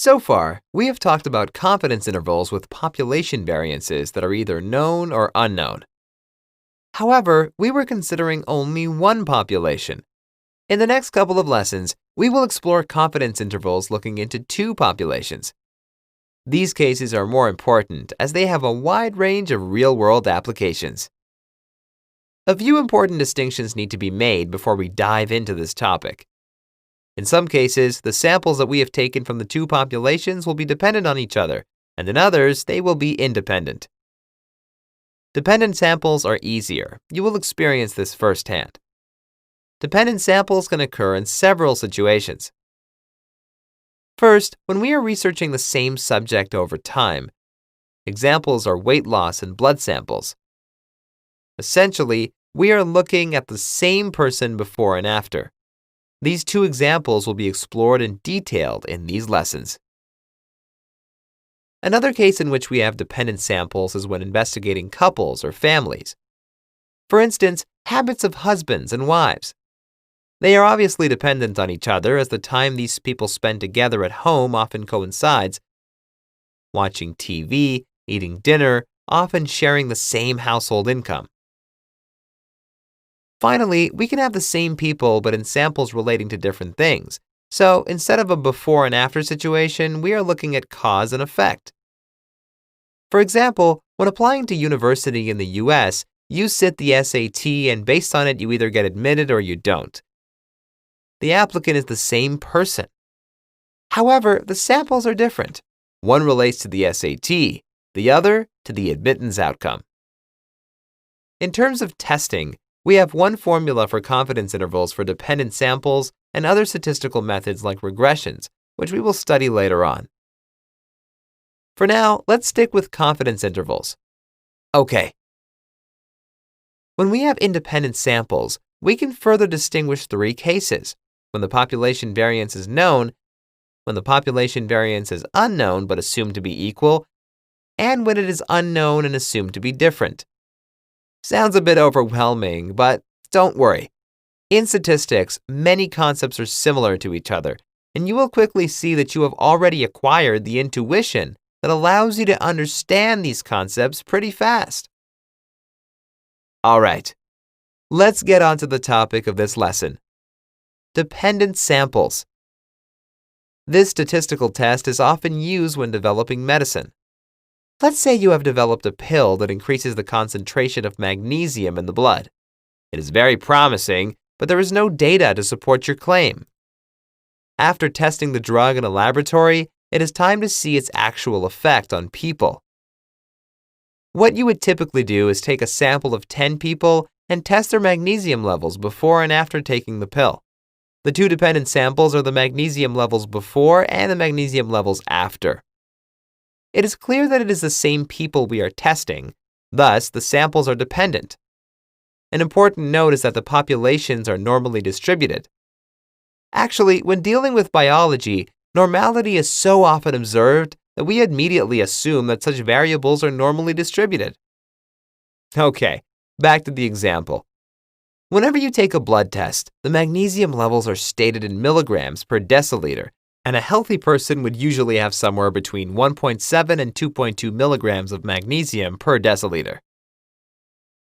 So far, we have talked about confidence intervals with population variances that are either known or unknown. However, we were considering only one population. In the next couple of lessons, we will explore confidence intervals looking into two populations. These cases are more important as they have a wide range of real-world applications. A few important distinctions need to be made before we dive into this topic. In some cases, the samples that we have taken from the two populations will be dependent on each other, and in others, they will be independent. Dependent samples are easier. You will experience this firsthand. Dependent samples can occur in several situations. First, when we are researching the same subject over time, examples are weight loss and blood samples. Essentially, we are looking at the same person before and after. These two examples will be explored and detailed in these lessons. Another case in which we have dependent samples is when investigating couples or families. For instance, habits of husbands and wives. They are obviously dependent on each other as the time these people spend together at home often coincides. Watching TV, eating dinner, often sharing the same household income. Finally, we can have the same people but in samples relating to different things. So instead of a before and after situation, we are looking at cause and effect. For example, when applying to university in the US, you sit the SAT and based on it you either get admitted or you don't. The applicant is the same person. However, the samples are different. One relates to the SAT, the other to the admittance outcome. In terms of testing, we have one formula for confidence intervals for dependent samples and other statistical methods like regressions, which we will study later on. For now, let's stick with confidence intervals. Okay. When we have independent samples, we can further distinguish three cases: when the population variance is known, when the population variance is unknown but assumed to be equal, and when it is unknown and assumed to be different. Sounds a bit overwhelming, but don't worry. In statistics, many concepts are similar to each other, and you will quickly see that you have already acquired the intuition that allows you to understand these concepts pretty fast. All right, let's get on to the topic of this lesson: dependent samples. This statistical test is often used when developing medicine. Let's say you have developed a pill that increases the concentration of magnesium in the blood. It is very promising, but there is no data to support your claim. After testing the drug in a laboratory, it is time to see its actual effect on people. What you would typically do is take a sample of 10 people and test their magnesium levels before and after taking the pill. The two dependent samples are the magnesium levels before and the magnesium levels after. It is clear that it is the same people we are testing, thus the samples are dependent. An important note is that the populations are normally distributed. Actually, when dealing with biology, normality is so often observed that we immediately assume that such variables are normally distributed. Okay, back to the example. Whenever you take a blood test, the magnesium levels are stated in milligrams per deciliter, and a healthy person would usually have somewhere between 1.7 and 2.2 milligrams of magnesium per deciliter.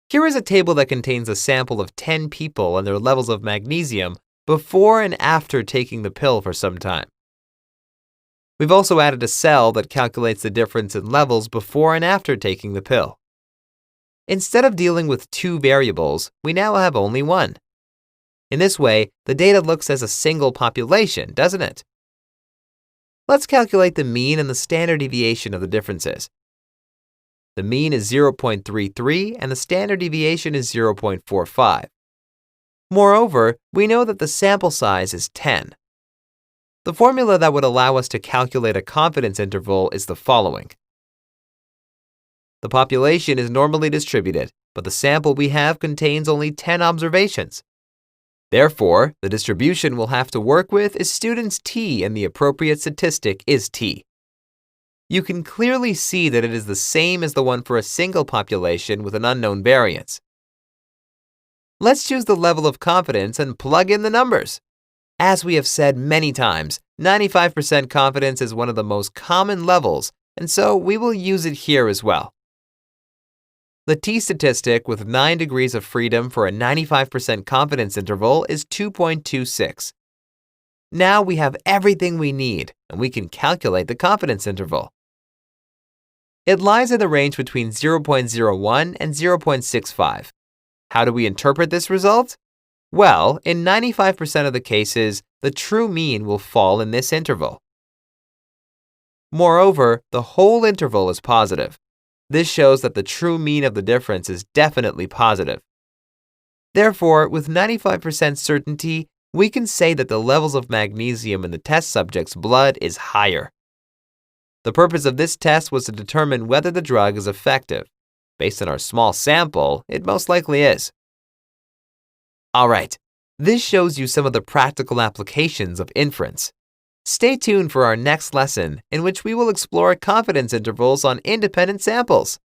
Here is a table that contains a sample of 10 people and their levels of magnesium before and after taking the pill for some time. We've also added a cell that calculates the difference in levels before and after taking the pill. Instead of dealing with two variables, we now have only one. In this way, the data looks as a single population, doesn't it? Let's calculate the mean and the standard deviation of the differences. The mean is 0.33 and the standard deviation is 0.45. Moreover, we know that the sample size is 10. The formula that would allow us to calculate a confidence interval is the following. The population is normally distributed, but the sample we have contains only 10 observations. Therefore, the distribution we'll have to work with is students T and the appropriate statistic is T. You can clearly see that it is the same as the one for a single population with an unknown variance. Let's choose the level of confidence and plug in the numbers. As we have said many times, 95% confidence is one of the most common levels, and so we will use it here as well. The t-statistic with 9 degrees of freedom for a 95% confidence interval is 2.26. Now we have everything we need, and we can calculate the confidence interval. It lies in the range between 0.01 and 0.65. How do we interpret this result? Well, in 95% of the cases, the true mean will fall in this interval. Moreover, the whole interval is positive. This shows that the true mean of the difference is definitely positive. Therefore, with 95% certainty, we can say that the levels of magnesium in the test subject's blood is higher. The purpose of this test was to determine whether the drug is effective. Based on our small sample, it most likely is. Alright, this shows you some of the practical applications of inference. Stay tuned for our next lesson, in which we will explore confidence intervals on independent samples.